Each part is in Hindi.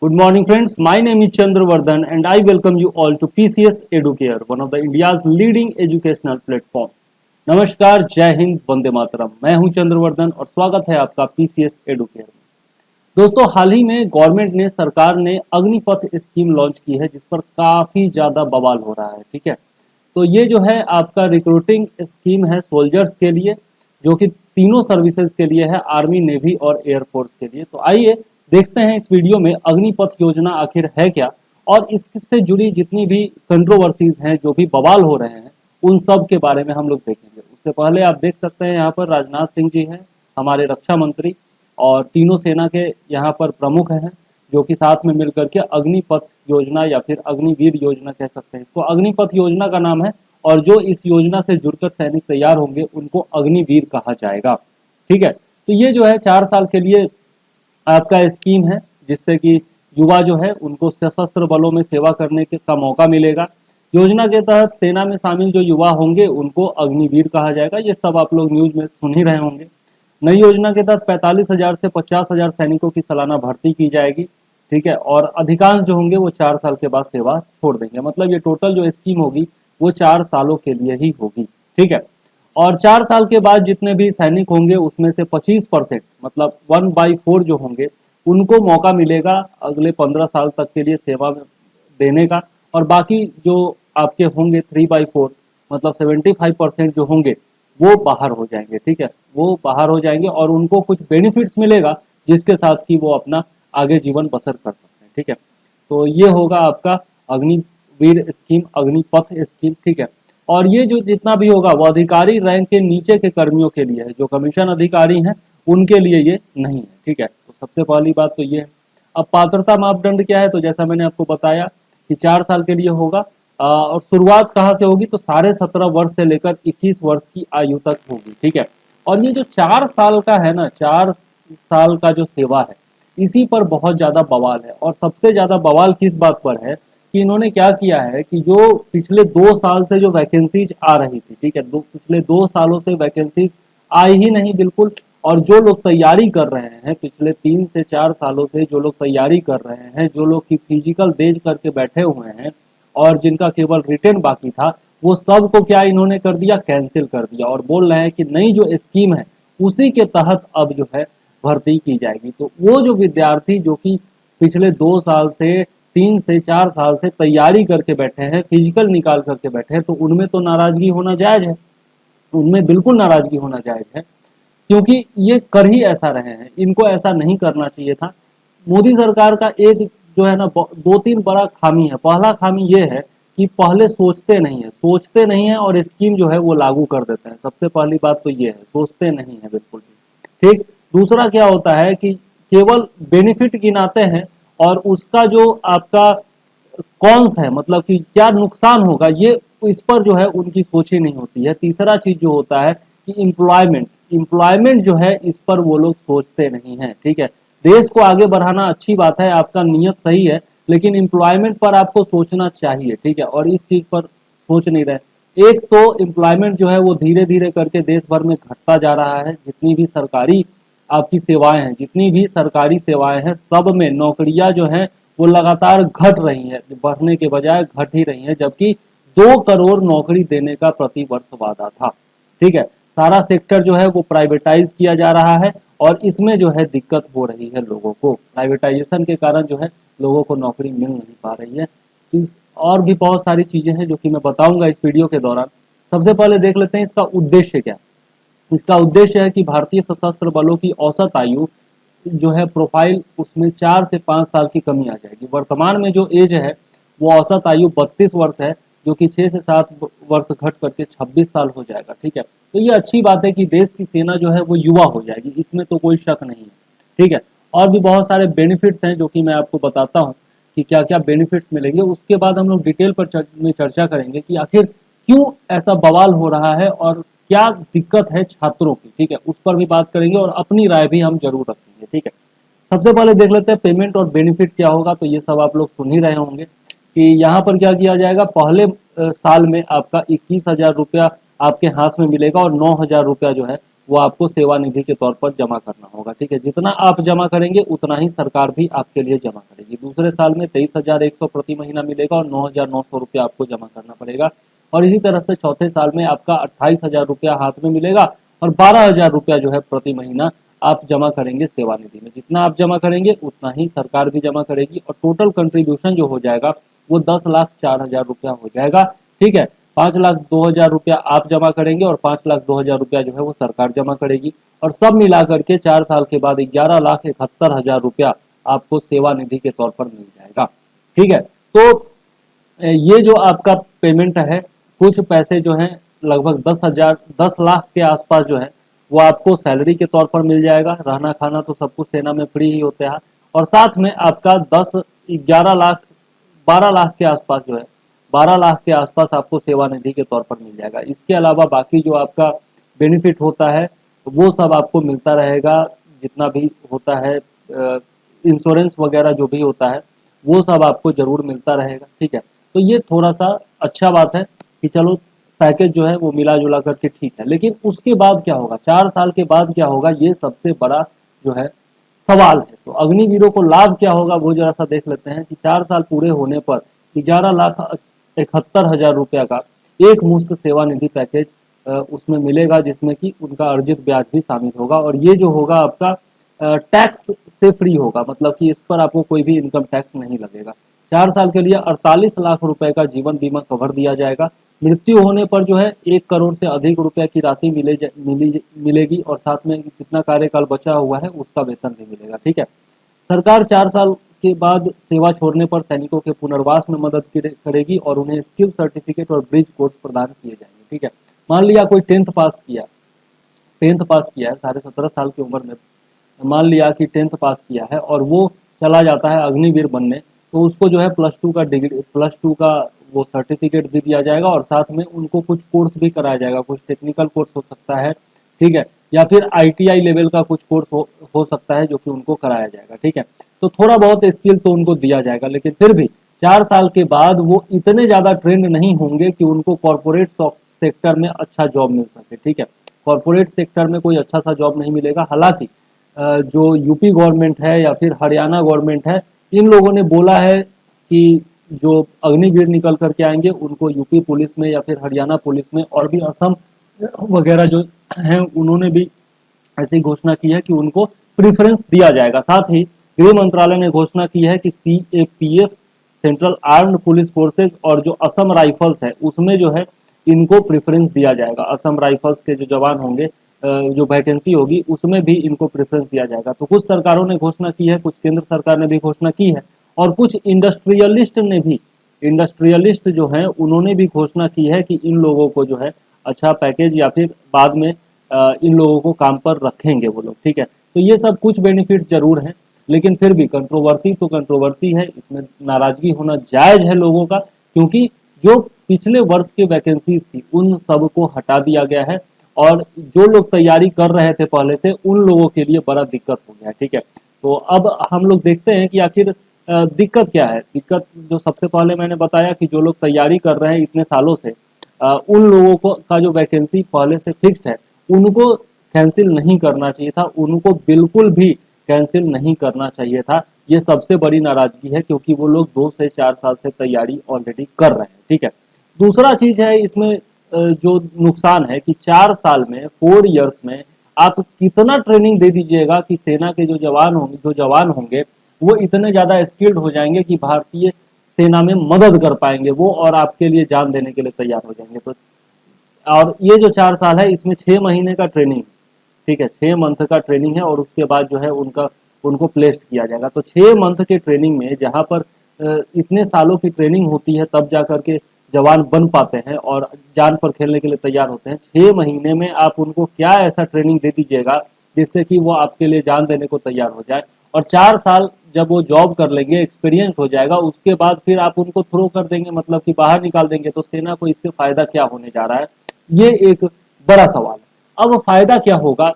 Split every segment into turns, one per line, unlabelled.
Good morning, friends. My name is Chandravardhan, and I welcome you all to PCS Educare, one of the India's leading educational platform. नमस्कार, जय हिंद, वंदे मातरम। मैं हूं चंद्रवर्धन और स्वागत है आपका पीसीएस एडुकेयर में। दोस्तों, हाल ही में गवर्नमेंट ने सरकार ने अग्निपथ स्कीम लॉन्च की है, जिस पर काफी ज्यादा बवाल हो रहा है। ठीक है, तो ये जो है आपका रिक्रूटिंग स्कीम है सोल्जर्स के लिए, जो कि तीनों सर्विसेज के लिए है, आर्मी, नेवी और एयरफोर्स के लिए। तो आइए देखते हैं इस वीडियो में अग्निपथ योजना आखिर है क्या, और इससे जुड़ी जितनी भी कंट्रोवर्सीज हैं, जो भी बवाल हो रहे हैं, उन सब के बारे में हम लोग देखेंगे। उससे पहले आप देख सकते हैं यहाँ पर राजनाथ सिंह जी हैं, हमारे रक्षा मंत्री, और तीनों सेना के यहाँ पर प्रमुख हैं, जो कि साथ में मिलकर के अग्निपथ योजना या फिर अग्निवीर योजना कह सकते हैं इसको। अग्निपथ योजना का नाम है, और जो इस योजना से जुड़कर सैनिक तैयार होंगे उनको अग्निवीर कहा जाएगा। ठीक है, तो ये जो है 4 साल के लिए आपका स्कीम है, जिससे कि युवा जो है उनको सशस्त्र बलों में सेवा करने का मौका मिलेगा। योजना के तहत सेना में शामिल जो युवा होंगे उनको अग्निवीर कहा जाएगा। ये सब आप लोग न्यूज में सुन ही रहे होंगे। नई योजना के तहत 45,000 से 50,000 सैनिकों की सालाना भर्ती की जाएगी। ठीक है, और अधिकांश जो होंगे वो 4 साल के बाद सेवा छोड़ देंगे। मतलब ये टोटल जो स्कीम होगी वो 4 सालों के लिए ही होगी। ठीक है, और 4 साल के बाद जितने भी सैनिक होंगे उसमें से 25%, मतलब 1/4 जो होंगे, उनको मौका मिलेगा अगले 15 साल तक के लिए सेवा में देने का। और बाकी जो आपके होंगे 3/4, मतलब 75% जो होंगे वो बाहर हो जाएंगे। ठीक है, वो बाहर हो जाएंगे और उनको कुछ बेनिफिट्स मिलेगा, जिसके साथ कि वो अपना आगे जीवन बसर कर सकते हैं। ठीक है, तो ये होगा आपका अग्निवीर स्कीम, अग्निपथ स्कीम। ठीक है, और ये जो जितना भी होगा वो अधिकारी रैंक के नीचे के कर्मियों के लिए है, जो कमीशन अधिकारी हैं उनके लिए ये नहीं है। ठीक है, तो सबसे पहली बात तो ये है। अब पात्रता मापदंड क्या है, तो जैसा मैंने आपको बताया कि 4 साल के लिए होगा, और शुरुआत कहाँ से होगी, तो 17.5 वर्ष से लेकर 21 वर्ष की आयु तक होगी। ठीक है, और ये जो 4 साल का है ना, 4 साल का जो सेवा है, इसी पर बहुत ज्यादा बवाल है। और सबसे ज्यादा बवाल किस बात पर है कि इन्होंने क्या किया है कि जो पिछले 2 साल से जो वैकेंसीज आ रही थी, ठीक है, पिछले 2 सालों से वैकेंसीज आई ही नहीं बिल्कुल। और जो लोग तैयारी कर रहे हैं पिछले 3 से 4 सालों से, जो लोग तैयारी कर रहे हैं, जो लोग की फिजिकल देज करके बैठे हुए हैं और जिनका केवल रिटर्न बाकी था, वो सब को क्या इन्होंने कर दिया, कैंसिल कर दिया। और बोल रहे हैं कि नई जो स्कीम है उसी के तहत अब जो है भर्ती की जाएगी। तो वो जो विद्यार्थी जो कि पिछले 2 साल से 3 से 4 साल से तैयारी करके बैठे हैं, फिजिकल निकाल करके बैठे हैं, तो उनमें तो नाराजगी होना जायज है, उनमें बिल्कुल नाराजगी होना जायज है, क्योंकि ये कर ही ऐसा रहे हैं। इनको ऐसा नहीं करना चाहिए था। मोदी सरकार का एक जो है ना 2-3 बड़ा खामी है। पहला खामी ये है कि पहले सोचते नहीं है और स्कीम जो है वो लागू कर देते हैं। सबसे पहली बात तो ये है, सोचते नहीं है बिल्कुल भी। ठीक, दूसरा क्या होता है कि केवल बेनिफिट गिनाते हैं, और उसका जो आपका कौन है, मतलब कि क्या नुकसान होगा, ये इस पर जो है उनकी सोच ही नहीं होती है। तीसरा चीज जो होता है कि इम्प्लॉयमेंट जो है, इस पर वो लोग सोचते नहीं है। ठीक है, देश को आगे बढ़ाना अच्छी बात है, आपका नियत सही है, लेकिन एम्प्लॉयमेंट पर आपको सोचना चाहिए। ठीक है, और इस चीज पर सोच नहीं रहे। एक तो एम्प्लॉयमेंट जो है वो धीरे धीरे करके देश भर में घटता जा रहा है। जितनी भी सरकारी आपकी सेवाएं हैं, जितनी भी सरकारी सेवाएं हैं, सब में नौकरियां जो हैं वो लगातार घट रही है, बढ़ने के बजाय घट ही रही है। जबकि 2 करोड़ नौकरी देने का प्रति वर्ष वादा था। ठीक है, सारा सेक्टर जो है वो प्राइवेटाइज किया जा रहा है, और इसमें जो है दिक्कत हो रही है लोगों को। प्राइवेटाइजेशन के कारण जो है लोगों को नौकरी मिल नहीं पा रही है। और भी बहुत सारी चीजें हैं जो कि मैं बताऊंगा इस वीडियो के दौरान। सबसे पहले देख लेते हैं इसका उद्देश्य क्या। इसका उद्देश्य है कि भारतीय सशस्त्र बलों की औसत आयु जो है प्रोफाइल, उसमें 4 से 5 साल की कमी आ जाएगी। वर्तमान में जो एज है वो औसत आयु 32 वर्ष है, जो कि 6 से 7 वर्ष घट करके 26 साल हो जाएगा। ठीक है, तो ये अच्छी बात है कि देश की सेना जो है वो युवा हो जाएगी, इसमें तो कोई शक नहीं है। ठीक है, और भी बहुत सारे बेनिफिट्स हैं जो कि मैं आपको बताता हूँ कि क्या क्या बेनिफिट्स मिलेंगे। उसके बाद हम लोग डिटेल पर में चर्चा करेंगे कि आखिर क्यों ऐसा बवाल हो रहा है और क्या दिक्कत है छात्रों की। ठीक है, उस पर भी बात करेंगे और अपनी राय भी हम जरूर रखेंगे। ठीक है, सबसे पहले देख लेते हैं पेमेंट और बेनिफिट क्या होगा। तो ये सब आप लोग सुन ही रहे होंगे कि यहाँ पर क्या किया जाएगा। पहले साल में आपका 21,000 रुपया आपके हाथ में मिलेगा, और 9,000 रुपया जो है वो आपको सेवानिधि के तौर पर जमा करना होगा। ठीक है, जितना आप जमा करेंगे उतना ही सरकार भी आपके लिए जमा करेगी। दूसरे साल में 23,100 प्रति महीना मिलेगा और 9,900 रुपया आपको जमा करना पड़ेगा। और इसी तरह से चौथे साल में आपका 28,000 रुपया हाथ में मिलेगा और 12,000 रुपया जो है प्रति महीना आप जमा करेंगे सेवानिधि में। जितना आप जमा करेंगे उतना ही सरकार भी जमा करेगी और टोटल कंट्रीब्यूशन जो हो जाएगा वो 10,04,000 रुपया हो जाएगा। ठीक है, 5,02,000 रुपया आप जमा करेंगे और 5,02,000 रुपया जो है वो सरकार जमा करेगी और सब मिलाकर के 4 साल के बाद 11,71,000 रुपया आपको सेवानिधि के तौर पर मिल जाएगा। ठीक है, तो ये जो आपका पेमेंट है, कुछ पैसे जो हैं लगभग 10 लाख के आसपास जो है वो आपको सैलरी के तौर पर मिल जाएगा। रहना खाना तो सब कुछ सेना में फ्री ही होता है। और साथ में आपका 11 लाख 12 लाख के आसपास जो है 12 लाख के आसपास आपको सेवानिधि के तौर पर मिल जाएगा। इसके अलावा बाकी जो आपका बेनिफिट होता है वो सब आपको मिलता रहेगा। जितना भी होता है इंश्योरेंस वगैरह जो भी होता है वो सब आपको जरूर मिलता रहेगा। ठीक है, तो ये थोड़ा सा अच्छा बात है कि चलो पैकेज जो है वो मिला जुला करके ठीक है। लेकिन उसके बाद क्या होगा, 4 साल के बाद क्या होगा, ये सबसे बड़ा जो है सवाल है। तो अग्निवीरों को लाभ क्या होगा वो जरा सा देख लेते हैं कि 4 साल पूरे होने पर 11,71,000 रुपया का एक मुश्त सेवानिधि पैकेज उसमें मिलेगा, जिसमें कि उनका अर्जित ब्याज भी शामिल होगा। और ये जो होगा आपका टैक्स से फ्री होगा, मतलब कि इस पर आपको कोई भी इनकम टैक्स नहीं लगेगा। 4 साल के लिए 48 लाख रुपए का जीवन बीमा कवर दिया जाएगा। मृत्यु होने पर जो है 1 करोड़ से अधिक रुपए की राशि मिलेगी और साथ में जितना कार्यकाल बचा हुआ है उसका वेतन भी मिलेगा। ठीक है, सरकार 4 साल के बाद सेवा छोड़ने पर सैनिकों के पुनर्वास में मदद करेगी और उन्हें स्किल सर्टिफिकेट और ब्रिज कोर्स प्रदान किए जाएंगे। ठीक है, मान लिया कोई टेंथ पास किया है 17.5 साल की उम्र में, मान लिया कि टेंथ पास किया है और वो चला जाता है अग्निवीर बनने, तो उसको जो है प्लस टू का वो सर्टिफिकेट भी दिया जाएगा और साथ में उनको कुछ कोर्स भी कराया जाएगा। कुछ टेक्निकल कोर्स हो सकता है, ठीक है, या फिर आईटीआई लेवल का कुछ कोर्स हो सकता है जो कि उनको कराया जाएगा। ठीक है, तो थोड़ा बहुत स्किल तो उनको दिया जाएगा, लेकिन फिर भी 4 साल के बाद वो इतने ज्यादा ट्रेंड नहीं होंगे कि उनको कॉर्पोरेट सेक्टर में अच्छा जॉब मिल सके। ठीक है, कॉर्पोरेट सेक्टर में कोई अच्छा सा जॉब नहीं मिलेगा। हालांकि जो यूपी गवर्नमेंट है या फिर हरियाणा गवर्नमेंट है, इन लोगों ने बोला है कि जो अग्निवीर निकल करके आएंगे उनको यूपी पुलिस में या फिर हरियाणा पुलिस में और भी असम वगैरह जो हैं उन्होंने भी ऐसी घोषणा की है कि उनको प्रेफरेंस दिया जाएगा। साथ ही गृह मंत्रालय ने घोषणा की है कि CAPF central armed police forces और जो असम राइफल्स है उसमें जो है इनको प्रेफरेंस दिया जाएगा। असम राइफल्स के जो जवान होंगे, जो वैकेंसी होगी उसमें भी इनको प्रेफरेंस दिया जाएगा। तो कुछ सरकारों ने घोषणा की है, कुछ केंद्र सरकार ने भी घोषणा की है और कुछ इंडस्ट्रियलिस्ट जो हैं उन्होंने भी घोषणा की है कि इन लोगों को जो है अच्छा पैकेज या फिर बाद में इन लोगों को काम पर रखेंगे वो लोग। ठीक है, तो ये सब कुछ बेनिफिट जरूर हैं, लेकिन फिर भी कंट्रोवर्सी तो कंट्रोवर्सी है, इसमें नाराजगी होना जायज है लोगों का, क्योंकि जो पिछले वर्ष की वैकेंसीज थी उन सबको हटा दिया गया है और जो लोग तैयारी कर रहे थे पहले से उन लोगों के लिए बड़ा दिक्कत हो गया है। ठीक है, तो अब हम लोग देखते हैं कि आखिर दिक्कत क्या है। दिक्कत जो सबसे पहले मैंने बताया कि जो लोग तैयारी कर रहे हैं इतने सालों से, उन लोगों को का जो वैकेंसी पहले से फिक्स्ड है उनको कैंसिल नहीं करना चाहिए था, उनको बिल्कुल भी कैंसिल नहीं करना चाहिए था। ये सबसे बड़ी नाराजगी है क्योंकि वो लोग 2 से 4 साल से तैयारी ऑलरेडी कर रहे हैं। ठीक है, दूसरा चीज है इसमें जो नुकसान है कि 4 साल में 4 इयर्स में आप कितना ट्रेनिंग दे दीजिएगा कि सेना के जो जवान होंगे वो इतने ज्यादा स्किल्ड हो जाएंगे कि भारतीय सेना में मदद कर पाएंगे वो और आपके लिए जान देने के लिए तैयार हो जाएंगे। तो और ये जो 4 साल है इसमें 6 महीने का ट्रेनिंग, ठीक है, 6 मंथ का ट्रेनिंग है और उसके बाद जो है उनको प्लेस्ड किया जाएगा। तो 6 मंथ के ट्रेनिंग में जहाँ पर इतने सालों की ट्रेनिंग होती है तब जा करके जवान बन पाते हैं और जान पर खेलने के लिए तैयार होते हैं। 6 महीने में आप उनको क्या ऐसा ट्रेनिंग दे दीजिएगा जिससे कि वो आपके लिए जान देने को तैयार हो जाए। और 4 साल जब वो जॉब कर लेंगे, एक्सपीरियंस हो जाएगा, उसके बाद फिर आप उनको थ्रो कर देंगे, मतलब कि बाहर निकाल देंगे, तो सेना को इससे फायदा क्या होने जा रहा है, ये एक बड़ा सवाल है। अब फायदा क्या होगा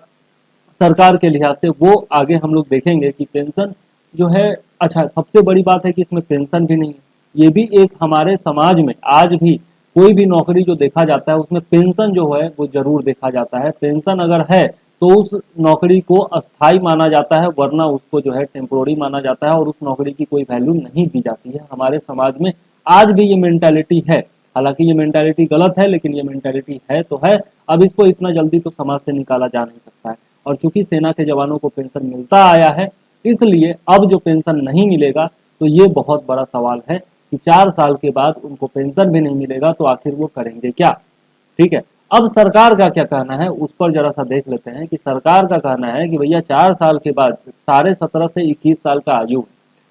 सरकार के लिहाज से वो आगे हम लोग देखेंगे कि पेंशन जो है, अच्छा सबसे बड़ी बात है कि इसमें पेंशन भी नहीं है। ये भी एक हमारे समाज में आज भी कोई भी नौकरी जो देखा जाता है उसमें पेंशन जो है वो जरूर देखा जाता है। पेंशन अगर है तो उस नौकरी को अस्थाई माना जाता है, वरना उसको जो है टेम्पोररी माना जाता है और उस नौकरी की कोई वैल्यू नहीं दी जाती है। हमारे समाज में आज भी ये मेंटालिटी है, हालांकि ये मेंटालिटी गलत है, लेकिन ये मेंटालिटी है तो है। अब इसको इतना जल्दी तो समाज से निकाला जा नहीं सकता है। और चूंकि सेना के जवानों को पेंशन मिलता आया है, इसलिए अब जो पेंशन नहीं मिलेगा, तो ये बहुत बड़ा सवाल है कि 4 साल के बाद उनको पेंशन भी नहीं मिलेगा तो आखिर वो करेंगे क्या। ठीक है। अब सरकार का क्या कहना है उस पर जरा सा देख लेते हैं कि सरकार का कहना है कि भैया 4 साल के बाद 17.5 से 21 साल का आयु,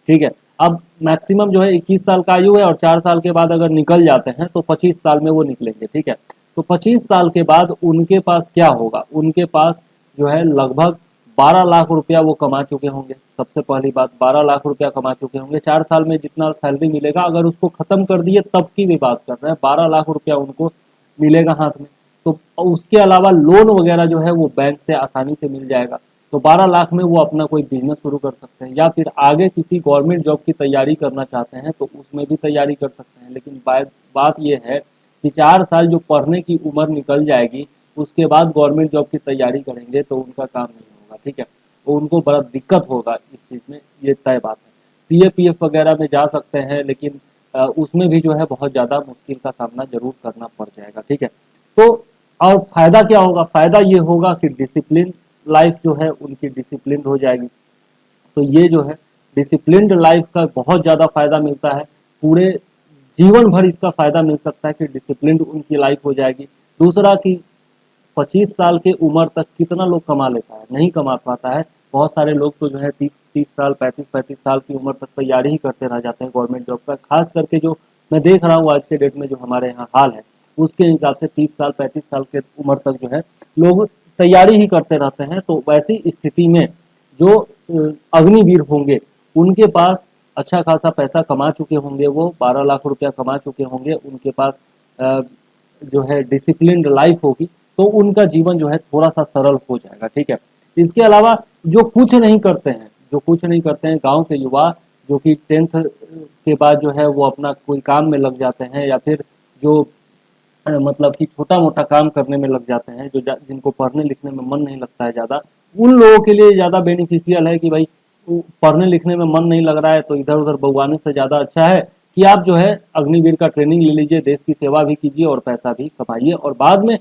ठीक है। अब मैक्सिमम जो है 21 साल का आयु है और 4 साल के बाद अगर निकल जाते हैं तो 25 साल में वो निकलेंगे, ठीक है। तो 25 साल के बाद उनके पास क्या होगा, उनके पास जो है लगभग 12 लाख रुपया वो कमा चुके होंगे। सबसे पहली बात, 12 लाख रुपया कमा चुके होंगे। 4 साल में जितना सैलरी मिलेगा अगर उसको खत्म कर दिए तब की भी बात कर रहे हैं, 12 लाख रुपया उनको मिलेगा हाथ में। तो उसके अलावा लोन वगैरह जो है वो बैंक से आसानी से मिल जाएगा। तो 12 लाख में वो अपना कोई बिजनेस शुरू कर सकते हैं, या फिर आगे किसी गवर्नमेंट जॉब की तैयारी करना चाहते हैं तो उसमें भी तैयारी कर सकते हैं। लेकिन बात ये है कि 4 साल जो पढ़ने की उम्र निकल जाएगी, उसके बाद गवर्नमेंट जॉब की तैयारी करेंगे तो उनका काम नहीं होगा, ठीक है। तो उनको बड़ा दिक्कत होगा इस चीज़ में, ये तय बात है। CAPF वगैरह में जा सकते हैं, लेकिन उसमें भी जो है बहुत ज़्यादा मुश्किल का सामना जरूर करना पड़ जाएगा, ठीक है। तो और फायदा क्या होगा, फायदा ये होगा कि डिसिप्लिन लाइफ जो है उनकी डिसिप्लिन हो जाएगी। तो ये जो है डिसिप्लिन्ड लाइफ का बहुत ज़्यादा फायदा मिलता है, पूरे जीवन भर इसका फायदा मिल सकता है कि डिसिप्लिन्ड उनकी लाइफ हो जाएगी। दूसरा कि 25 साल के उम्र तक कितना लोग कमा लेता है, नहीं कमा पाता है। बहुत सारे लोग तो जो है 30-30 साल 35-35 साल की उम्र तक तैयारी ही करते रह जाते हैं गवर्नमेंट जॉब का। खास करके जो मैं देख रहा हूँ आज के डेट में जो हमारे यहाँ हाल है, उसके हिसाब से 30 साल 35 साल के उम्र तक जो है लोग तैयारी ही करते रहते हैं। तो वैसी स्थिति में जो अग्निवीर होंगे उनके पास अच्छा खासा पैसा कमा चुके होंगे, वो 12 लाख रुपया कमा चुके होंगे, उनके पास अ, जो है डिसिप्लिन्ड लाइफ होगी, तो उनका जीवन जो है थोड़ा सा सरल हो जाएगा, ठीक है। इसके अलावा जो कुछ नहीं करते हैं, जो कुछ नहीं करते हैं गांव के युवा, जो कि 10th के बाद जो है वो अपना कोई काम में लग जाते हैं, या फिर जो मतलब कि छोटा मोटा काम करने में लग जाते हैं, जो जिनको पढ़ने लिखने में मन नहीं लगता है ज़्यादा, उन लोगों के लिए ज़्यादा बेनिफिशियल है कि भाई पढ़ने लिखने में मन नहीं लग रहा है तो इधर उधर बउआने से ज़्यादा अच्छा है कि आप जो है अग्निवीर का ट्रेनिंग ले लीजिए, देश की सेवा भी कीजिए और पैसा भी कमाइए, और बाद में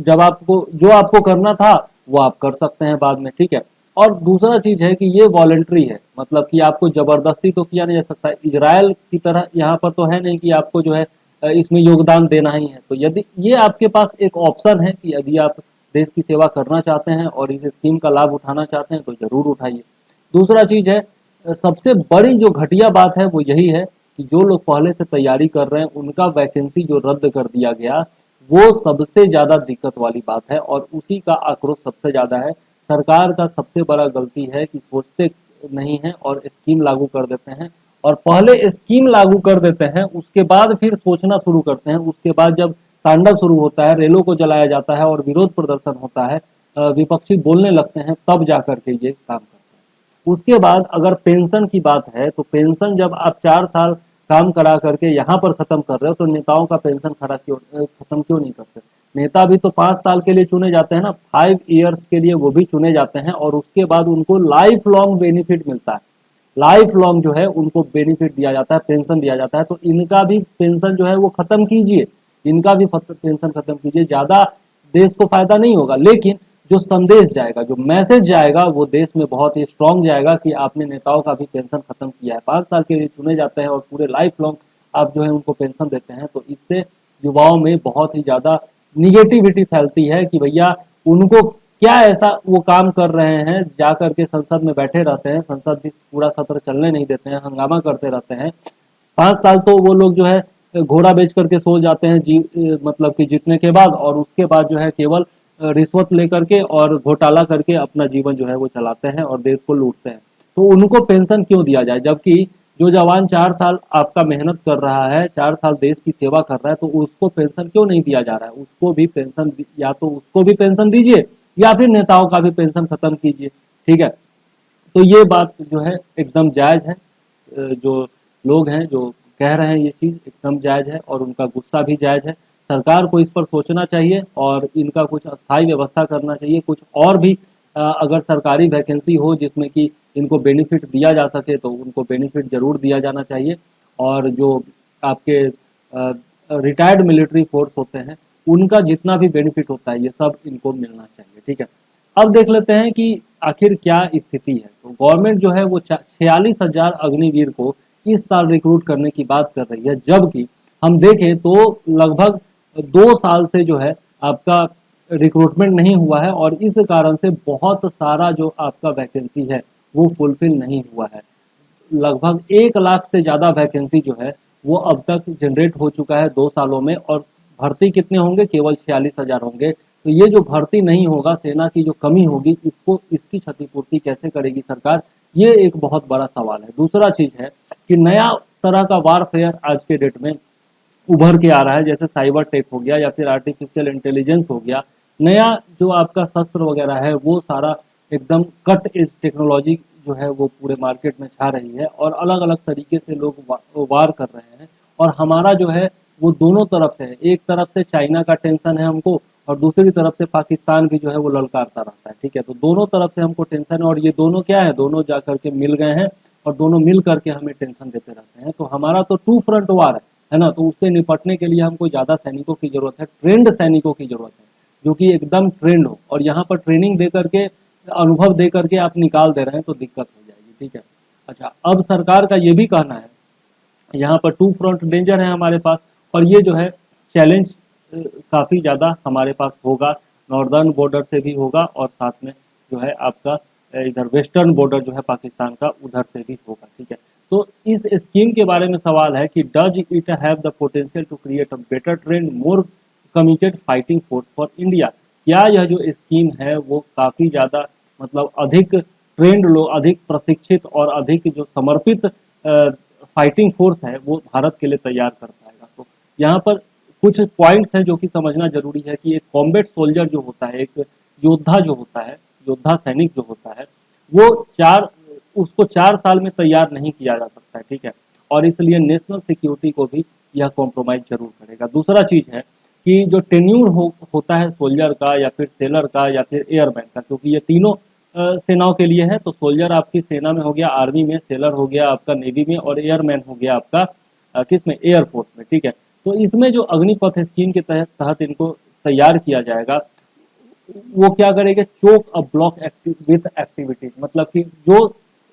जब आपको जो आपको करना था वो आप कर सकते हैं बाद में, ठीक है। और दूसरा चीज है कि ये वॉलेंट्री है, मतलब कि आपको जबरदस्ती तो किया नहीं जा सकता। इजराइल की तरह यहाँ पर तो है नहीं कि आपको जो है इसमें योगदान देना ही है। तो यदि ये आपके पास एक ऑप्शन है कि यदि आप देश की सेवा करना चाहते हैं और इस स्कीम का लाभ उठाना चाहते हैं तो जरूर उठाइए। दूसरा चीज है, सबसे बड़ी जो घटिया बात है वो यही है कि जो लोग पहले से तैयारी कर रहे हैं उनका वैकेंसी जो रद्द कर दिया गया, वो सबसे ज्यादा दिक्कत वाली बात है और उसी का आक्रोश सबसे ज्यादा है। सरकार का सबसे बड़ा गलती है कि सोचते नहीं है और स्कीम लागू कर देते हैं, और पहले स्कीम लागू कर देते हैं उसके बाद फिर सोचना शुरू करते हैं। उसके बाद जब तांडव शुरू होता है, रेलों को जलाया जाता है और विरोध प्रदर्शन होता है, विपक्षी बोलने लगते हैं, तब जा करके ये काम करते हैं। उसके बाद अगर पेंशन की बात है तो पेंशन जब आप 4 साल काम करा करके यहाँ पर खत्म कर रहे हो तो नेताओं का पेंशन खत्म क्यों नहीं करते। नेता भी तो 5 साल के लिए चुने जाते हैं ना, 5 ईयर्स के लिए वो भी चुने जाते हैं और उसके बाद उनको लाइफ लॉन्ग बेनिफिट मिलता है। लाइफ लॉन्ग जो है उनको बेनिफिट दिया जाता है, पेंशन दिया जाता है। तो इनका भी पेंशन जो है वो खत्म कीजिए, इनका भी पेंशन खत्म कीजिए। ज्यादा देश को फायदा नहीं होगा, लेकिन जो संदेश जाएगा, जो मैसेज जाएगा, वो देश में बहुत ही स्ट्रांग जाएगा कि आपने नेताओं का भी पेंशन खत्म किया है। 5 साल के लिए चुने जाते हैं और पूरे लाइफ लॉन्ग आप जो है उनको पेंशन देते हैं। तो इससे युवाओं में बहुत ही ज्यादा निगेटिविटी फैलती है कि भैया उनको क्या ऐसा वो काम कर रहे हैं, जा करके संसद में बैठे रहते हैं, संसद भी पूरा सत्र चलने नहीं देते हैं, हंगामा करते रहते हैं। 5 साल तो वो लोग जो है घोड़ा बेच करके सो जाते हैं मतलब कि जीतने के बाद, और उसके बाद जो है केवल रिश्वत लेकर के और घोटाला करके अपना जीवन जो है वो चलाते हैं और देश को लूटते हैं। तो उनको पेंशन क्यों दिया जाए, जबकि जो जवान 4 साल आपका मेहनत कर रहा है, 4 साल देश की सेवा कर रहा है, तो उसको पेंशन क्यों नहीं दिया जा रहा है। उसको भी पेंशन, या तो उसको भी पेंशन दीजिए या फिर नेताओं का भी पेंशन खत्म कीजिए, ठीक है। तो ये बात जो है एकदम जायज है। जो लोग हैं जो कह रहे हैं ये चीज एकदम जायज है और उनका गुस्सा भी जायज है। सरकार को इस पर सोचना चाहिए और इनका कुछ अस्थायी व्यवस्था करना चाहिए। कुछ और भी अगर सरकारी वैकेंसी हो जिसमें कि इनको बेनिफिट दिया जा सके तो उनको बेनिफिट जरूर दिया जाना चाहिए। और जो आपके रिटायर्ड मिलिट्री फोर्स होते हैं उनका जितना भी बेनिफिट होता है ये सब इनको मिलना चाहिए। ठीक है, अब देख लेते हैं कि आखिर क्या स्थिति है। तो गवर्नमेंट जो है वो 46,000 अग्निवीर को इस साल रिक्रूट करने की बात कर रही है, जबकि हम देखें तो लगभग 2 साल से जो है आपका रिक्रूटमेंट नहीं हुआ है और इस कारण से बहुत सारा जो आपका वैकेंसी है वो फुलफिल नहीं हुआ है। लगभग 1 लाख से ज़्यादा वैकेंसी जो है वो अब तक जनरेट हो चुका है 2 सालों में, और भर्ती कितने होंगे, केवल 46,000 होंगे। तो ये जो भर्ती नहीं होगा, सेना की जो कमी होगी, इसको इसकी क्षतिपूर्ति कैसे करेगी सरकार, ये एक बहुत बड़ा सवाल है। दूसरा चीज है कि नया तरह का वारफेयर आज के डेट में उभर के आ रहा है, जैसे साइबर टेक हो गया या फिर आर्टिफिशियल इंटेलिजेंस हो गया। नया जो आपका शस्त्र वगैरह है वो सारा एकदम कट एज टेक्नोलॉजी जो है वो पूरे मार्केट में छा रही है और अलग अलग तरीके से लोग वार कर रहे हैं। और हमारा जो है वो दोनों तरफ से है, एक तरफ से चाइना का टेंशन है हमको और दूसरी तरफ से पाकिस्तान भी जो है वो ललकारता रहता है। ठीक है, तो दोनों तरफ से हमको टेंशन है और ये दोनों क्या है, दोनों जा करके मिल गए हैं और दोनों मिल करके हमें टेंशन देते रहते हैं। तो हमारा तो टू फ्रंट वार है ना, तो उससे निपटने के लिए हमको ज़्यादा सैनिकों की जरूरत है, ट्रेंड सैनिकों की जरूरत है जो कि एकदम ट्रेंड हो, और यहाँ पर ट्रेनिंग दे करके अनुभव दे करके आप निकाल दे रहे हैं तो दिक्कत हो जाएगी। ठीक है, अच्छा, अब सरकार का ये भी कहना है, यहाँ पर टू फ्रंट डेंजर है हमारे पास और ये जो है चैलेंज काफ़ी ज़्यादा हमारे पास होगा, नॉर्दर्न बॉर्डर से भी होगा और साथ में जो है आपका इधर वेस्टर्न बॉर्डर जो है पाकिस्तान का उधर से भी होगा। ठीक है, तो इस स्कीम के बारे में सवाल है कि does it have the potential to create a better trained more committed fighting force for India. क्या यह जो स्कीम है वो काफ़ी ज़्यादा मतलब अधिक ट्रेंड लो, अधिक प्रशिक्षित और अधिक जो समर्पित फाइटिंग फोर्स है वो भारत के लिए तैयार कर पाएगा। तो यहाँ पर कुछ पॉइंट्स हैं जो कि समझना जरूरी है कि एक कॉम्बैट सोल्जर जो होता है, एक योद्धा जो होता है, योद्धा सैनिक जो होता है, वो उसको 4 साल में तैयार नहीं किया जा सकता है। ठीक है, और इसलिए नेशनल सिक्योरिटी को भी यह कॉम्प्रोमाइज जरूर करेगा। दूसरा चीज है कि जो टेन्यूर होता है सोल्जर का या फिर सेलर का या फिर एयरमैन का, क्योंकि ये तीनों सेनाओं के लिए है। तो सोल्जर आपकी सेना में हो गया, आर्मी में, सेलर हो गया आपका नेवी में और एयरमैन हो गया आपका किस में, एयरफोर्स में। ठीक है, तो इसमें जो अग्निपथ स्कीम के तहत इनको तैयार किया जाएगा, वो क्या करेगा, चोक अ ब्लॉक विथ एक्टिविटीज, मतलब कि जो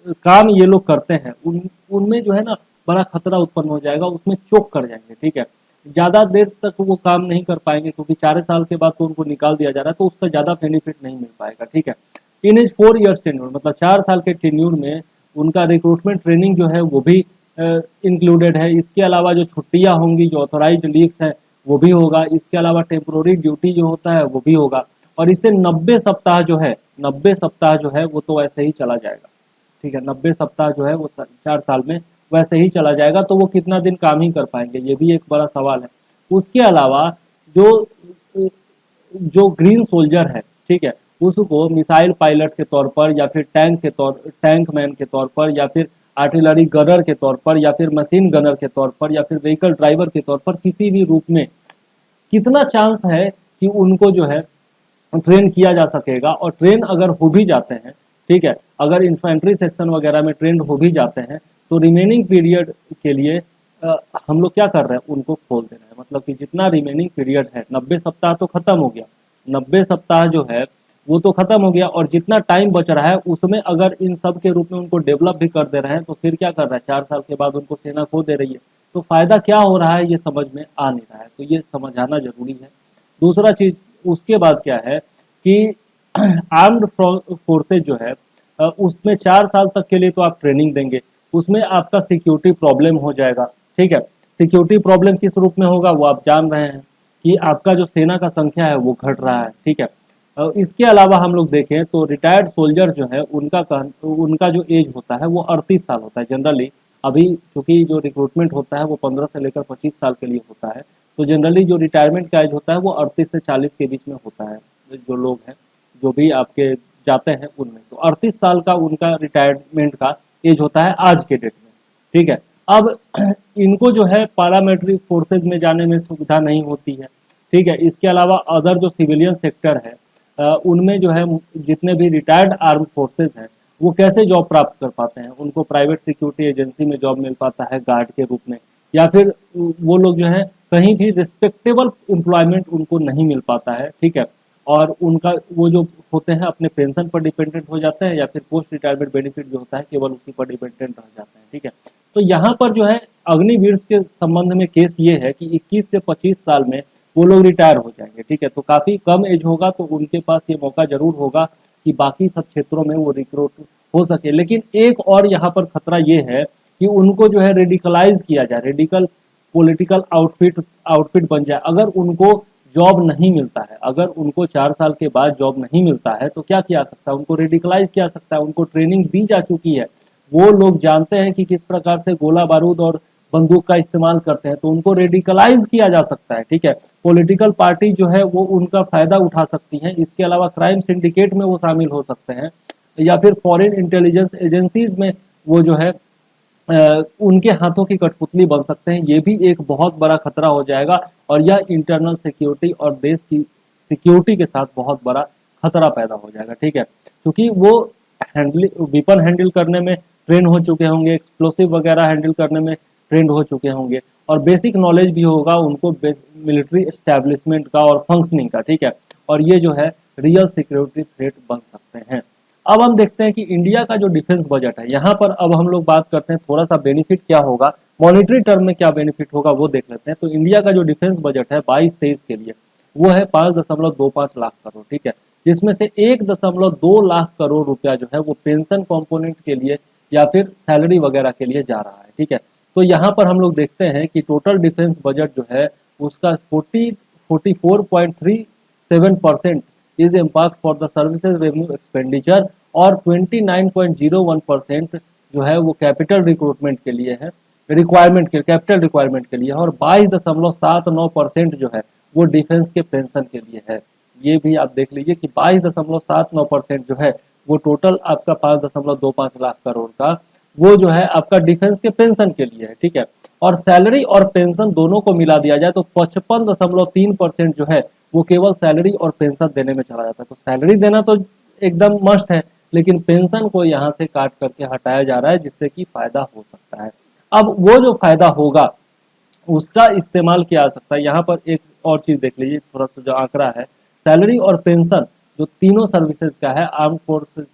काम ये लोग करते हैं उनमें जो है ना बड़ा खतरा उत्पन्न हो जाएगा, उसमें चोक कर जाएंगे। ठीक है, ज्यादा देर तक वो काम नहीं कर पाएंगे क्योंकि 4 साल के बाद तो उनको निकाल दिया जा रहा है, तो उसका ज्यादा बेनिफिट नहीं मिल पाएगा। ठीक है, इन एज 4 ईयर्स टेन्योर, मतलब 4 साल के टेन्योर में उनका रिक्रूटमेंट ट्रेनिंग जो है वो भी इंक्लूडेड है। इसके अलावा जो छुट्टियां होंगी, जो ऑथोराइज्ड लीव्स है वो भी होगा। इसके अलावा टेम्पोररी ड्यूटी जो होता है वो भी होगा। और इससे 90 सप्ताह जो है, 90 सप्ताह जो है वो तो ऐसे ही चला जाएगा। ठीक है, 90 सप्ताह जो है वो 4 साल में वैसे ही चला जाएगा, तो वो कितना दिन काम ही कर पाएंगे, ये भी एक बड़ा सवाल है। उसके अलावा जो जो ग्रीन सोल्जर है, ठीक है, उसको मिसाइल पायलट के तौर पर या फिर टैंक मैन के तौर पर या फिर आर्टिलरी गनर के तौर पर या फिर मशीन गनर के तौर पर या फिर व्हीकल ड्राइवर के तौर पर किसी भी रूप में कितना चांस है कि उनको जो है ट्रेन किया जा सकेगा। और ट्रेन अगर हो भी जाते हैं, ठीक है, अगर इन्फेंट्री सेक्शन वगैरह में ट्रेंड हो भी जाते हैं तो रिमेनिंग पीरियड के लिए हम लोग क्या कर रहे हैं, उनको खोल दे रहे हैं। मतलब कि जितना रिमेनिंग पीरियड है, 90 सप्ताह तो खत्म हो गया, 90 सप्ताह जो है वो तो खत्म हो गया, और जितना टाइम बच रहा है उसमें अगर इन सब के रूप में उनको डेवलप भी कर दे रहे हैं तो फिर क्या कर रहा है, 4 साल के बाद उनको सेना खो दे रही है, तो फायदा क्या हो रहा है ये समझ में आ नहीं रहा है। तो ये समझाना जरूरी है। दूसरा चीज उसके बाद क्या है कि आर्म्ड फोर्सेज जो है उसमें 4 साल तक के लिए तो आप ट्रेनिंग देंगे, उसमें आपका सिक्योरिटी प्रॉब्लम हो जाएगा। ठीक है, सिक्योरिटी प्रॉब्लम किस रूप में होगा वो आप जान रहे हैं कि आपका जो सेना का संख्या है वो घट रहा है। ठीक है, इसके अलावा हम लोग देखें तो रिटायर्ड सोल्जर जो है उनका जो एज होता है वो 38 साल होता है जनरली। अभी चूंकि जो रिक्रूटमेंट होता है वो 15 से लेकर 25 साल के लिए होता है, तो जनरली जो रिटायरमेंट का एज होता है वो 38 से 40 के बीच में होता है। जो लोग हैं जो भी आपके जाते हैं उनमें तो 38 साल का उनका रिटायरमेंट का एज होता है आज के डेट में। ठीक है, अब इनको जो है पारामिलिट्री फोर्सेज में जाने में सुविधा नहीं होती है, ठीक है। इसके अलावा अदर जो सिविलियन सेक्टर है उनमें जो है जितने भी रिटायर्ड आर्म फोर्सेज हैं वो कैसे जॉब प्राप्त कर पाते हैं, उनको प्राइवेट सिक्योरिटी एजेंसी में जॉब मिल पाता है गार्ड के रूप में, या फिर वो लोग जो है कहीं भी रिस्पेक्टेबल एम्प्लॉयमेंट उनको नहीं मिल पाता है, ठीक है। और उनका वो जो होते हैं अपने पेंशन पर डिपेंडेंट हो जाते हैं, या फिर पोस्ट रिटायरमेंट बेनिफिट जो होता है केवल उसी पर डिपेंडेंट रह जाते हैं, ठीक है। तो यहाँ पर जो है अग्निवीर के संबंध में केस ये है कि 21 से 25 साल में वो लोग रिटायर हो जाएंगे, ठीक है। तो काफी कम एज होगा, तो उनके पास ये मौका जरूर होगा कि बाकी सब क्षेत्रों में वो रिक्रूट हो सके। लेकिन एक और यहाँ पर खतरा ये है कि उनको जो है रेडिकलाइज किया जाए, रेडिकल पॉलिटिकल आउटफिट बन जाए। अगर उनको जॉब नहीं मिलता है, अगर उनको 4 साल के बाद जॉब नहीं मिलता है, तो क्या किया सकता है, उनको रेडिकलाइज किया सकता है, उनको ट्रेनिंग दी जा चुकी है, वो लोग जानते हैं कि किस प्रकार से गोला बारूद और बंदूक का इस्तेमाल करते हैं, तो उनको रेडिकलाइज किया जा सकता है, ठीक है। पॉलिटिकल पार्टी जो है वो उनका फायदा उठा सकती है। इसके अलावा क्राइम सिंडिकेट में वो शामिल हो सकते हैं, या फिर फॉरेन इंटेलिजेंस एजेंसीज में वो जो है उनके हाथों की कठपुतली बन सकते हैं। ये भी एक बहुत बड़ा खतरा हो जाएगा, और यह इंटरनल सिक्योरिटी और देश की सिक्योरिटी के साथ बहुत बड़ा खतरा पैदा हो जाएगा, ठीक है। क्योंकि वो वेपन हैंडल करने में ट्रेन हो चुके होंगे, एक्सप्लोसिव वगैरह हैंडल करने में ट्रेंड हो चुके होंगे, और बेसिक नॉलेज भी होगा उनको मिलिट्री एस्टेब्लिशमेंट का और फंक्शनिंग का, ठीक है। और ये जो है रियल सिक्योरिटी थ्रेट बन सकते हैं। अब हम देखते हैं कि इंडिया का जो डिफेंस बजट है, यहाँ पर अब हम लोग बात करते हैं थोड़ा सा बेनिफिट क्या होगा, मॉनिटरी टर्म में क्या बेनिफिट होगा वो देख लेते हैं। तो इंडिया का जो डिफेंस बजट है 22-23 के लिए वो है 5.25 लाख करोड़, ठीक है। जिसमें से 1.2 लाख करोड़ रुपया जो है वो पेंशन कंपोनेंट के लिए या फिर सैलरी वगैरह के लिए जा रहा है, ठीक है। तो यहाँ पर हम लोग देखते हैं कि टोटल डिफेंस बजट जो है उसका 44.37% is impact for the services revenue expenditure, और 29.01% जो है वो कैपिटल रिक्रूटमेंट के लिए है, रिक्वायरमेंट के कैपिटल रिक्वायरमेंट के लिए है, और 22.79% जो है वो डिफेंस के पेंशन के लिए है। ये भी आप देख लीजिए कि 22.79% जो है वो टोटल आपका 5.25 लाख करोड़ का वो जो है आपका डिफेंस के पेंशन के लिए है, ठीक है। और सैलरी और पेंशन दोनों को मिला दिया जाए तो 55.3% जो है वो केवल सैलरी और पेंशन देने में चला जाता है। तो सैलरी देना तो एकदम मस्ट है, लेकिन पेंशन को यहाँ से काट करके हटाया जा रहा है, जिससे कि फायदा हो सकता है। अब वो जो फायदा होगा उसका इस्तेमाल किया जा सकता है। यहाँ पर एक और चीज देख लीजिए, थोड़ा सा जो आंकड़ा है, सैलरी और पेंशन जो तीनों सर्विसेज का है, आर्म फोर्सेज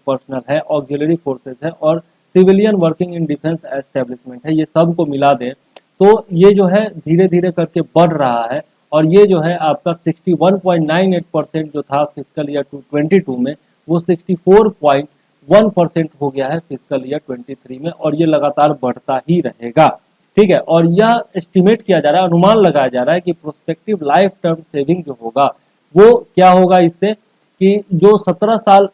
पर्सनल है, ऑक्सिलरी फोर्सेज है, और civilian working in defence establishment है, ये सब को मिला दें तो ये जो है धीरे धीरे करके बढ़ रहा है। और ये जो है आपका 61.98% जो था फिजिकल ईयर 2022 में, वो 64.1% हो गया है फिजिकल ईयर 23 में, और ये लगातार बढ़ता ही रहेगा, ठीक है। और यह एस्टिमेट किया जा रहा है, अनुमान लगाया जा रहा है कि प्रोस्पेक्टिव लाइफ टर्म सेविंग जो होगा वो क्या होगा इससे, कि जो 17 साल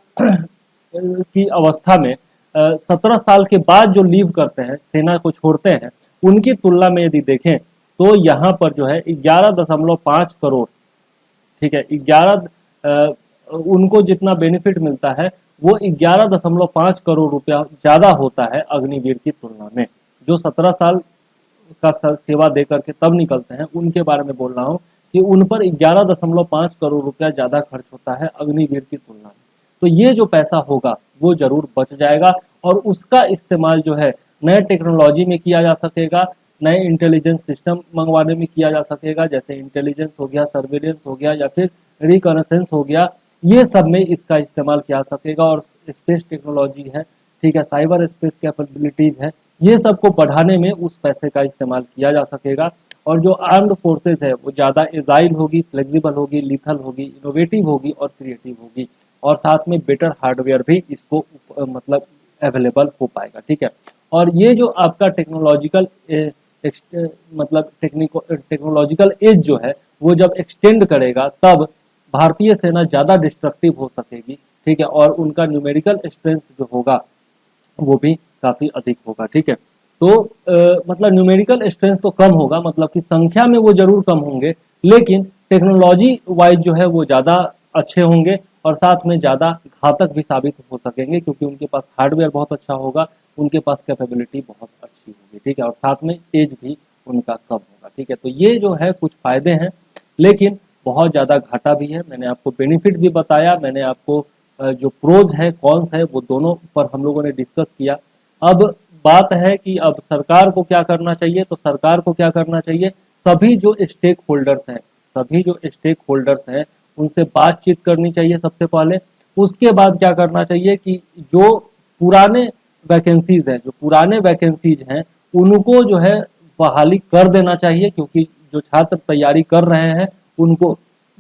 की अवस्था में 17 साल के बाद जो लीव करते हैं, सेना को छोड़ते हैं, उनकी तुलना में यदि देखें तो यहाँ पर जो है 11.5 करोड़, ठीक है, 11 उनको जितना बेनिफिट मिलता है वो 11.5 करोड़ रुपया ज्यादा होता है अग्निवीर की तुलना में। जो 17 साल का सेवा दे करके तब निकलते हैं उनके बारे में बोल रहा हूँ कि उन पर 11.5 करोड़ रुपया ज्यादा खर्च होता है अग्निवीर की तुलना में। तो ये जो पैसा होगा वो जरूर बच जाएगा, और उसका इस्तेमाल जो है नए टेक्नोलॉजी में किया जा सकेगा, नए इंटेलिजेंस सिस्टम मंगवाने में किया जा सकेगा, जैसे इंटेलिजेंस हो गया, सर्विलेंस हो गया, या फिर रिकॉनेसेंस हो गया, ये सब में इसका इस्तेमाल किया जा सकेगा। और स्पेस टेक्नोलॉजी है, ठीक है, साइबर स्पेस कैपेबिलिटीज है, ये सब को बढ़ाने में उस पैसे का इस्तेमाल किया जा सकेगा। और जो आर्म्ड फोर्सेज है वो ज़्यादा एजाइल होगी, फ्लेक्सिबल होगी, लिथल होगी, इनोवेटिव होगी और क्रिएटिव होगी, और साथ में बेटर हार्डवेयर भी इसको मतलब अवेलेबल हो पाएगा, ठीक है। और ये जो आपका टेक्नोलॉजिकल मतलब टेक्नोलॉजिकल एज जो है वो जब एक्सटेंड करेगा तब भारतीय सेना ज़्यादा डिस्ट्रक्टिव हो सकेगी, ठीक है, और उनका न्यूमेरिकल स्ट्रेंथ जो होगा वो भी काफी अधिक होगा, ठीक है। तो मतलब न्यूमेरिकल स्ट्रेंथ तो कम होगा, मतलब कि संख्या में वो जरूर कम होंगे, लेकिन टेक्नोलॉजी वाइज जो है वो ज्यादा अच्छे होंगे, और साथ में ज्यादा घातक भी साबित हो सकेंगे, क्योंकि उनके पास हार्डवेयर बहुत अच्छा होगा, उनके पास कैपेबिलिटी बहुत अच्छी होगी, ठीक है, और साथ में एज भी उनका कम होगा, ठीक है। तो ये जो है कुछ फायदे हैं लेकिन बहुत ज़्यादा घाटा भी है। मैंने आपको बेनिफिट भी बताया, मैंने आपको जो प्रोज है कॉन्स है वो दोनों पर हम लोगों ने डिस्कस किया। अब बात है कि अब सरकार को क्या करना चाहिए। तो सरकार को क्या करना चाहिए, सभी जो स्टेक होल्डर्स हैं, सभी जो स्टेक होल्डर्स हैं उनसे बातचीत करनी चाहिए सबसे पहले। उसके बाद क्या करना चाहिए कि जो पुराने वैकेंसीज हैं, जो पुराने वैकेंसीज हैं उनको जो है बहाली कर देना चाहिए, क्योंकि जो छात्र तैयारी कर रहे हैं उनको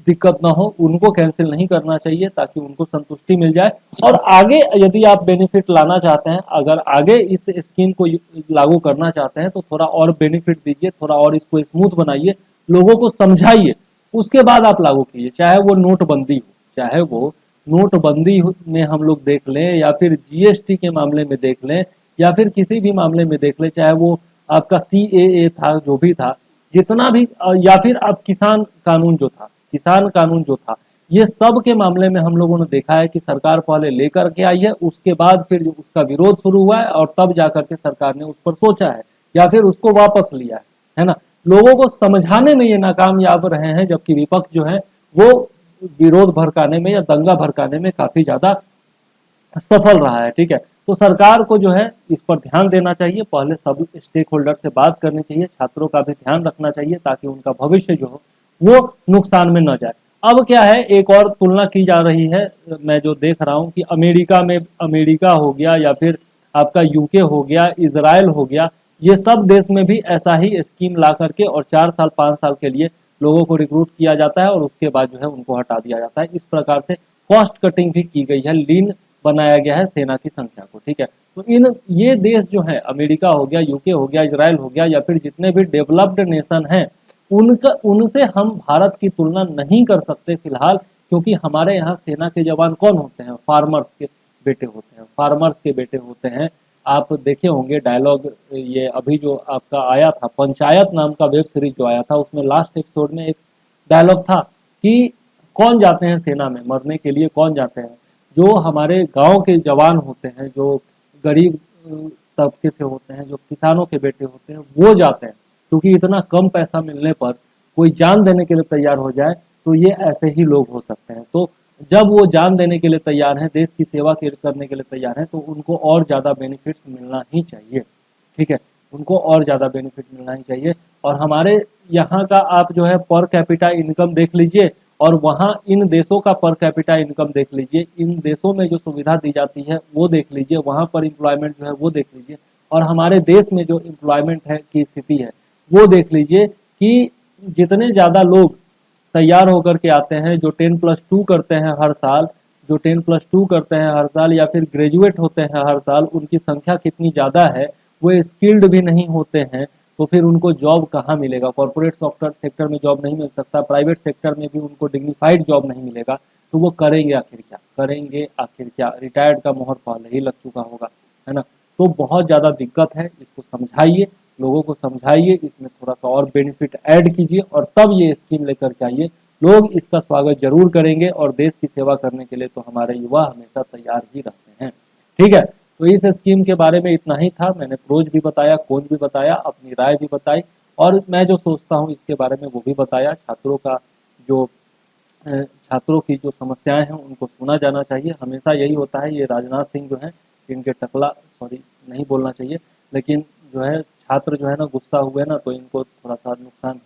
दिक्कत ना हो, उनको कैंसिल नहीं करना चाहिए ताकि उनको संतुष्टि मिल जाए। और आगे यदि आप बेनिफिट लाना चाहते हैं, अगर आगे इस स्कीम को लागू करना चाहते हैं तो थोड़ा और बेनिफिट दीजिए, थोड़ा और इसको स्मूथ बनाइए, लोगों को समझाइए, उसके बाद आप लागू कीजिए। चाहे वो नोटबंदी हो, चाहे वो नोटबंदी में हम लोग देख लें, या फिर जीएसटी के मामले में देख लें, या फिर किसी भी मामले में देख लें, चाहे वो आपका सीएए था, जो भी था, जितना भी या फिर अब किसान कानून जो था, किसान कानून जो था, ये सब के मामले में हम लोगों ने देखा है कि सरकार पहले लेकर के आई है, उसके बाद फिर जो उसका विरोध शुरू हुआ है और तब जाकर के सरकार ने उस पर सोचा है या फिर उसको वापस लिया है ना। लोगों को समझाने में ये नाकामयाब रहे हैं, जबकि विपक्ष जो है वो विरोध भड़काने में या दंगा भड़काने में काफी ज्यादा सफल रहा है। ठीक है, तो सरकार को जो है इस पर ध्यान देना चाहिए, पहले सब स्टेक होल्डर से बात करनी चाहिए, छात्रों का भी ध्यान रखना चाहिए ताकि उनका भविष्य जो हो वो नुकसान में न जाए। अब क्या है, एक और तुलना की जा रही है, मैं जो देख रहा हूँ कि अमेरिका में, अमेरिका हो गया या फिर आपका यूके हो गया, इसराइल हो गया, ये सब देश में भी ऐसा ही स्कीम ला करके और 4 साल 5 साल के लिए लोगों को रिक्रूट किया जाता है और उसके बाद जो है उनको हटा दिया जाता है। इस प्रकार से कॉस्ट कटिंग भी की गई है, लीन बनाया गया है सेना की संख्या को। ठीक है, तो इन ये देश जो है, अमेरिका हो गया, यूके हो गया, इसराइल हो गया, या फिर जितने भी डेवलप्ड नेशन हैं, उनका उनसे हम भारत की तुलना नहीं कर सकते फिलहाल, क्योंकि हमारे यहाँ सेना के जवान कौन होते हैं, फार्मर्स के बेटे होते हैं, फार्मर्स के बेटे होते हैं। आप देखे होंगे डायलॉग, ये अभी जो आपका आया था पंचायत नाम का वेब सीरीज जो आया था, उसमें लास्ट एपिसोड में एक डायलॉग था कि कौन जाते हैं सेना में मरने के लिए, कौन जाते हैं, जो हमारे गांव के जवान होते हैं, जो गरीब तबके से होते हैं, जो किसानों के बेटे होते हैं, वो जाते हैं। क्योंकि इतना कम पैसा मिलने पर कोई जान देने के लिए तैयार हो जाए तो ये ऐसे ही लोग हो सकते हैं। तो जब वो जान देने के लिए तैयार हैं, देश की सेवा करने के लिए तैयार हैं, तो उनको और ज़्यादा बेनिफिट्स मिलना ही चाहिए। ठीक है, उनको और ज़्यादा बेनिफिट मिलना ही चाहिए। और हमारे यहाँ का आप जो है पर कैपिटा इनकम देख लीजिए और वहाँ इन देशों का पर कैपिटा इनकम देख लीजिए, इन देशों में जो सुविधा दी जाती है वो देख लीजिए, वहाँ पर एम्प्लॉयमेंट जो है वो देख लीजिए, और हमारे देश में जो एम्प्लॉयमेंट है की स्थिति है वो देख लीजिए कि जितने ज़्यादा लोग तैयार होकर के आते हैं, जो 10+2 करते हैं हर साल, जो 10+2 करते हैं हर साल, या फिर ग्रेजुएट होते हैं हर साल, उनकी संख्या कितनी ज़्यादा है, वो स्किल्ड भी नहीं होते हैं, तो फिर उनको जॉब कहाँ मिलेगा। कॉर्पोरेट सॉफ्टवेयर सेक्टर में जॉब नहीं मिल सकता, प्राइवेट सेक्टर में भी उनको डिग्निफाइड जॉब नहीं मिलेगा, तो वो करेंगे आखिर क्या, करेंगे आखिर क्या, रिटायर्ड का मोहर पहले ही लग चुका होगा, है ना। तो बहुत ज़्यादा दिक्कत है, इसको समझाइए, लोगों को समझाइए, इसमें थोड़ा सा और बेनिफिट ऐड कीजिए और तब ये स्कीम लेकर के आइए। लोग इसका स्वागत जरूर करेंगे और देश की सेवा करने के लिए तो हमारे युवा हमेशा तैयार ही रहते हैं। ठीक है, तो इस स्कीम के बारे में इतना ही था, मैंने प्रोज भी बताया, कॉन भी बताया, अपनी राय भी बताई, और मैं जो सोचता हूँ इसके बारे में वो भी बताया। छात्रों का जो छात्रों की जो समस्याएं हैं उनको सुना जाना चाहिए, हमेशा यही होता है। ये राजनाथ सिंह जो हैं, इनके टकला, सॉरी नहीं बोलना चाहिए, लेकिन जो है छात्र जो है ना गुस्सा हुए ना तो इनको थोड़ा सा नुकसान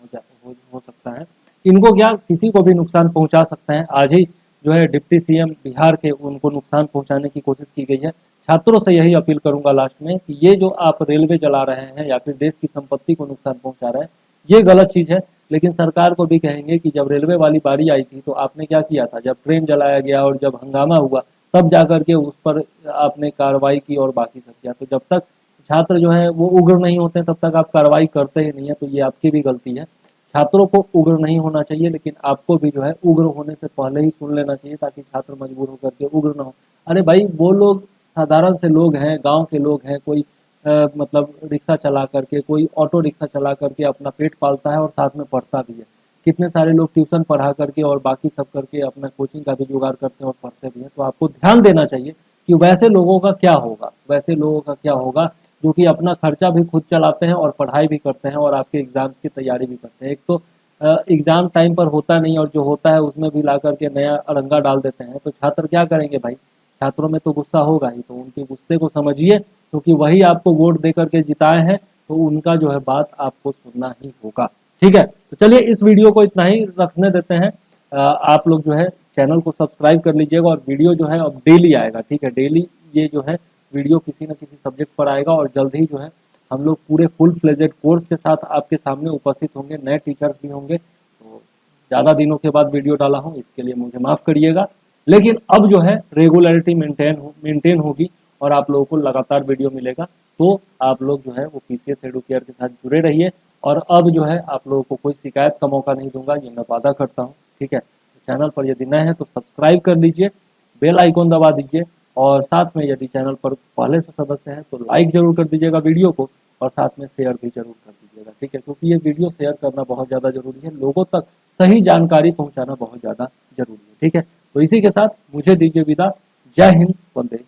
हो सकता है। इनको क्या, किसी को भी नुकसान पहुंचा सकते हैं। आज ही जो है डिप्टी सीएम बिहार के, उनको नुकसान पहुंचाने की कोशिश की गई है। छात्रों से यही अपील करूंगा लास्ट में कि ये जो आप रेलवे चला रहे हैं या फिर देश की संपत्ति को नुकसान पहुंचा रहे हैं, ये गलत चीज है। लेकिन सरकार को भी कहेंगे कि जब रेलवे वाली बारी आई थी तो आपने क्या किया था, जब ट्रेन जलाया गया और जब हंगामा हुआ तब जाकर के उस पर आपने कार्रवाई की और बाकी सब किया। तो जब तक छात्र जो है वो उग्र नहीं होते तब तक आप कार्रवाई करते ही नहीं है, तो ये आपकी भी गलती है। छात्रों को उग्र नहीं होना चाहिए, लेकिन आपको भी जो है उग्र होने से पहले ही सुन लेना चाहिए ताकि छात्र मजबूर होकर के उग्र ना हो। अरे भाई, वो लोग साधारण से लोग हैं, गांव के लोग हैं, कोई मतलब रिक्शा चला करके, कोई ऑटो रिक्शा चला करके अपना पेट पालता है और साथ में पढ़ता भी है। कितने सारे लोग ट्यूशन पढ़ा करके और बाकी सब करके अपना कोचिंग का भी जुगाड़ करते हैं और पढ़ते भी हैं। तो आपको ध्यान देना चाहिए कि वैसे लोगों का क्या होगा, वैसे लोगों का क्या होगा जो कि अपना खर्चा भी खुद चलाते हैं और पढ़ाई भी करते हैं और आपके एग्जाम्स की तैयारी भी करते हैं। एक तो एग्जाम टाइम पर होता नहीं, और जो होता है उसमें भी ला करके नया अड़ंगा डाल देते हैं, तो छात्र क्या करेंगे भाई? छात्रों में तो गुस्सा होगा ही, तो उनके गुस्से को समझिए, क्योंकि वही आपको वोट दे करके जिताए हैं, तो उनका जो है बात आपको सुनना ही होगा। ठीक है, तो चलिए इस वीडियो को इतना ही रखने देते हैं। आप लोग जो है चैनल को सब्सक्राइब कर लीजिएगा, और वीडियो जो है अब डेली आएगा। ठीक है, डेली ये जो है वीडियो किसी न किसी सब्जेक्ट पर आएगा, और जल्द ही जो है हम लोग पूरे फुल फ्लेजेड कोर्स के साथ आपके सामने उपस्थित होंगे, नए टीचर्स भी होंगे। तो ज़्यादा दिनों के बाद वीडियो डाला हूँ, इसके लिए मुझे माफ़ करिएगा। लेकिन अब जो है रेगुलरिटी मेंटेन होगी, और आप लोगों को लगातार वीडियो मिलेगा। तो आप लोग जो है वो पीसीएस एडुकेयर के साथ जुड़े रहिए, और अब जो है आप लोगों को कोई शिकायत का मौका नहीं दूंगा, ये मैं वादा करता हूँ। ठीक है, तो चैनल पर यदि नए हैं तो सब्सक्राइब कर लीजिए, बेल आइकॉन दबा दीजिए, और साथ में यदि चैनल पर पहले से सदस्य हैं तो लाइक जरूर कर दीजिएगा वीडियो को, और साथ में शेयर भी जरूर कर दीजिएगा। ठीक है, क्योंकि ये वीडियो शेयर करना बहुत ज़्यादा जरूरी है, लोगों तक सही जानकारी पहुंचाना बहुत ज़्यादा जरूरी है। ठीक है, तो इसी के साथ मुझे दीजिए विदा। जय हिंद, वंदे